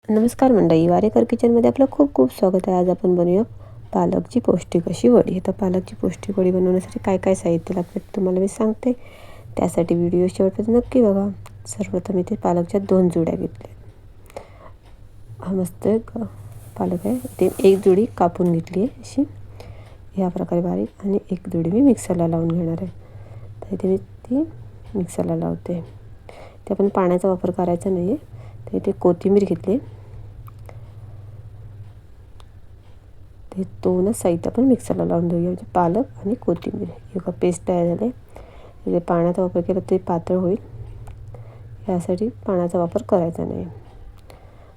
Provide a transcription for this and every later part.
नमस्कार मंडळी, वारेकर किचनमध्ये आपलं खूप खूप स्वागत आहे. आज आपण बनवूया पालकची पौष्टिक अशी वडी. तर पालकची पौष्टिक वडी बनवण्यासाठी काय काय साहित्य लागतं तुम्हाला मी सांगते. त्यासाठी व्हिडिओ शेवटपर्यंत नक्की बघा. सर्वप्रथम इथे पालकच्या 2 जुड्या घेतल्या. हा मस्त पालक आहे. ते एक जुडी कापून घेतली आहे अशी ह्या प्रकारे बारीक, आणि एक जुडी मी मिक्सरला लावून घेणार आहे. तर इथे मी ती मिक्सरला लावते. ते आपण पाण्याचा वापर करायचा नाही आहे. तर इथे कोथिंबीर घेतली. हे दोनच साहित्य आपण मिक्सरला लावून घेऊया. म्हणजे पालक आणि कोथिंबीर एका पेस्ट तयार झाले. म्हणजे पाण्याचा वापर केला ते पातळ होईल, यासाठी पाण्याचा वापर करायचा नाही.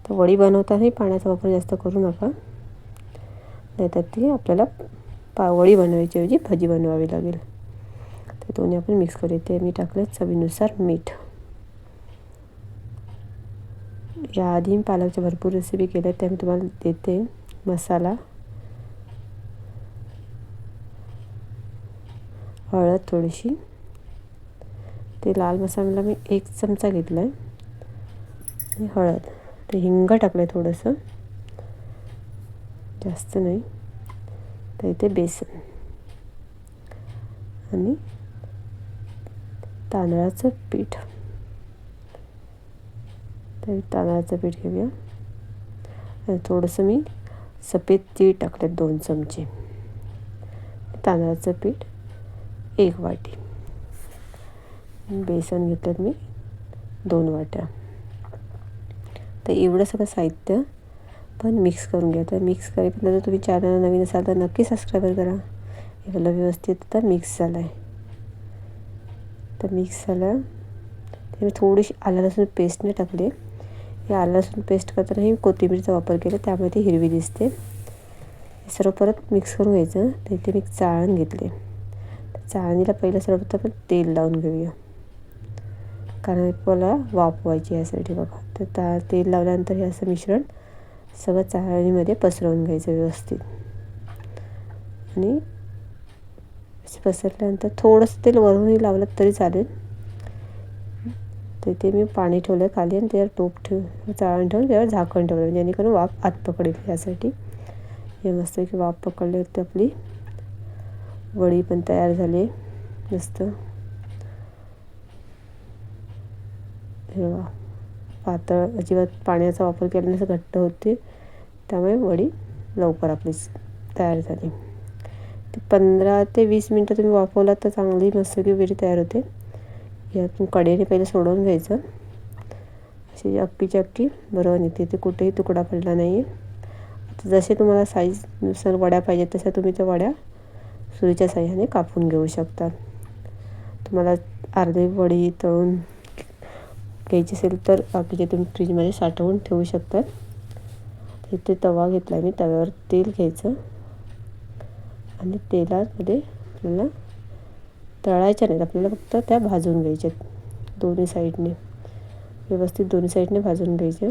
तर वडी बनवतानाही पाण्याचा वापर जास्त करू नका, नाहीतर ती आपल्याला वडी बनवायची ऐवजी भजी बनवावी लागेल. तर दोन्ही आपण मिक्स करू. ते मी टाकले चवीनुसार मीठ. याआधी मी पालकच्या भरपूर रेसिपी केल्या, त्या मी तुम्हाला देते. मसाला, हळद थोडीशी, ते लाल मसाला मी 1 चमचा घेतला आहे, आणि हळद, ते हिंग टाकलं आहे थोडंसं, जास्त नाही. तर इथे बेसन आणि तांदळाचं पीठ. तर तांदळाचं पीठ घेऊया. आणि थोडंसं मी सफेद तीळ टाकले 2 चमचे. तांदळाचं पीठ 1 वाटी. बेसन घेतलं मी 2 वाट्या. तर एवढं सगळं साहित्य पण मिक्स करून घ्या. तर मिक्स करेपर्यंत जर तुम्ही चॅनल नवीन असाल तर नक्की सबस्क्राईब करा. हे मला व्यवस्थित आता मिक्स झालं आहे. तर मिक्स झालं. तर मी थोडीशी आलं लसूण पेस्ट नाही टाकली. हे आलं लसूण पेस्ट करताना मी कोथिंबीरचा वापर केला, त्यामुळे ती हिरवी दिसते. हे सर्व परत मिक्स करून घ्यायचं. तर इथे मी चाळण घेतले. चाळणीला पहिलं सर्वप्रथम आपण तेल लावून घेऊया, कारण आपल्याला वाफ व्हायची यासाठी. बघा, तर तेल लावल्यानंतर हे असं मिश्रण सगळं चाळणीमध्ये पसरवून घ्यायचं व्यवस्थित. आणि पसरल्यानंतर थोडंसं तेल वरूनही लावलं तरी चालेल. तर ते मी पाणी ठेवलं खाली, आणि त्यावर टोप चाळण ठेवून त्यावर झाकण ठेवलं, जेणेकरून वाफ आत पकडेल यासाठी. हे मस्त की वाफ पकडले तर आपली वडी पण तयार झाली मस्त. हे पातळ, अजिबात पाण्याचा वापर केल्याने घट्ट होते, त्यामुळे वडी लवकर आपली तयार झाली. 15 ते 20 मिनटं तुम्ही वाफवलात तर चांगली मस्त की वडी तयार होते. यातून कढईने पहिले सोडवून घ्यायचं. अशी अक्कीची अक्की बरोबर निघते, ते कुठेही तुकडा पडला नाही आहे. आता जसे तुम्हाला साईजनुसार वड्या पाहिजेत तशा तुम्ही त्या वड्या सुरीच्या साह्याने कापून घेऊ शकता. तुम्हाला अर्धी वडी तळून घ्यायची असेल तर बाकीचे तुम्ही फ्रीजमध्ये साठवून ठेवू शकतात. इथे तवा घेतला आहे मी. तव्यावर तेल घ्यायचं, आणि तेलामध्ये आपल्याला तळायच्या नाहीत, आपल्याला फक्त त्या भाजून घ्यायच्या दोन्ही साईडने. व्यवस्थित दोन्ही साईडने भाजून घ्यायचे.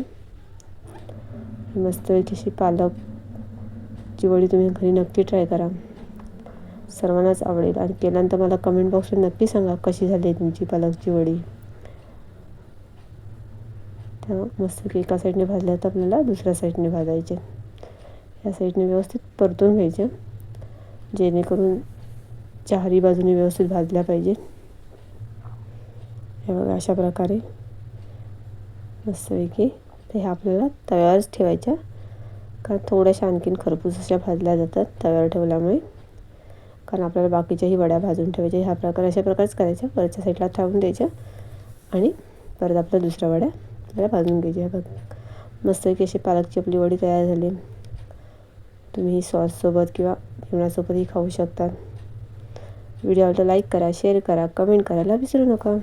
मस्त अशी पालकची वडी तुम्ही घरी नक्की ट्राय करा, सर्वांनाच आवडेल. आणि केल्यानंतर मला कमेंट बॉक्समध्ये नक्की सांगा कशी झाली तुमची पालकची वडी. त्या मस्त एका साईडने भाजल्या तर आपल्याला दुसऱ्या साईडने भाजायचे. या साईडने व्यवस्थित परतून घ्यायचे, जेणेकरून चारही बाजूने व्यवस्थित भाजल्या पाहिजे. हे बघा, अशा प्रकारे मस्तपैकी. तर ह्या आपल्याला तव्यावरच ठेवायच्या, कारण थोड्याशा आणखीन खरपूस अशा भाजल्या जातात तव्यावर ठेवल्यामुळे. कारण आपल्याला बाकीच्याही वड्या भाजून ठेवायच्या. ह्या प्रकारे अशा प्रकारेच करायच्या. वरच्या साईडला ठेवून द्यायच्या, आणि परत आपल्या दुसऱ्या वड्या आपल्याला भाजून घ्यायच्या. बघा, मस्तपैकी अशी पालकची आपली वडी तयार झाली. तुम्ही सॉससोबत किंवा जेवणासोबतही खाऊ शकता. व्हिडिओला लाईक करा, शेअर करा, कमेंट करायला विसरू नका.